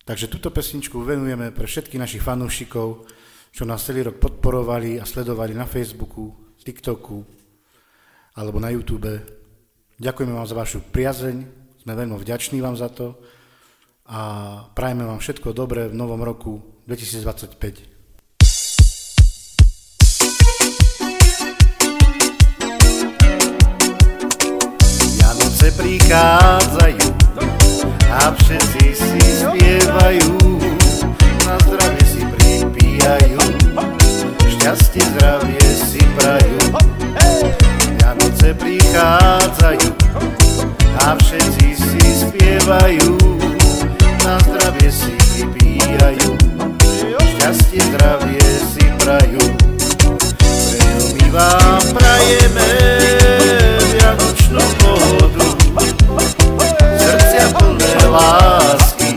Takže túto pesničku venujeme pre všetkých našich fanúšikov, čo nás celý rok podporovali a sledovali na Facebooku, TikToku alebo na YouTube. Ďakujeme vám za vašu priazeň, sme veľmi vďační vám za to a prajeme vám všetko dobré v novom roku 2025. Vianoce prichádzajú a všetci si spievajú, na zdravie si pripíjajú, šťastie, zdravie si prajú. Vianoce prichádzajú a všetci si spievajú, na zdravie si pripíjajú, šťastie, zdravie si prajú. Preto my vám prajeme vianočnú pohodu, srdcia plné lásky,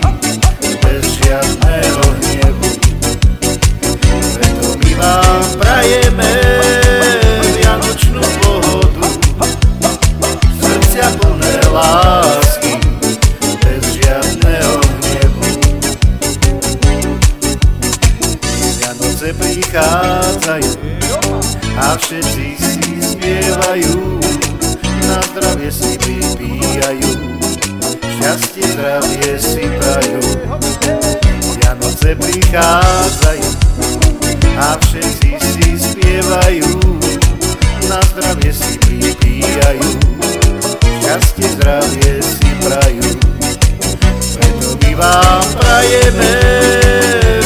bez žiadneho hnevu. Preto my vám prajeme vianočnú pohodu, srdcia plné lásky, bez žiadneho hnevu. Vianoce prichádzajú a všetci si spievajú, na zdravie si pripíjajú, šťastie, zdravie si prajú. Vianoce prichádzajú a všetci si spievajú, na zdravie si pripíjajú, šťastie, zdravie si prajú. Preto my vám prajeme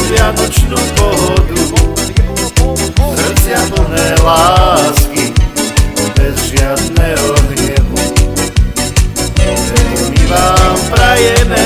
vianočnú pohodu, srdcia plné lásky, bez žiadneho hnevu. Preto my vám prajeme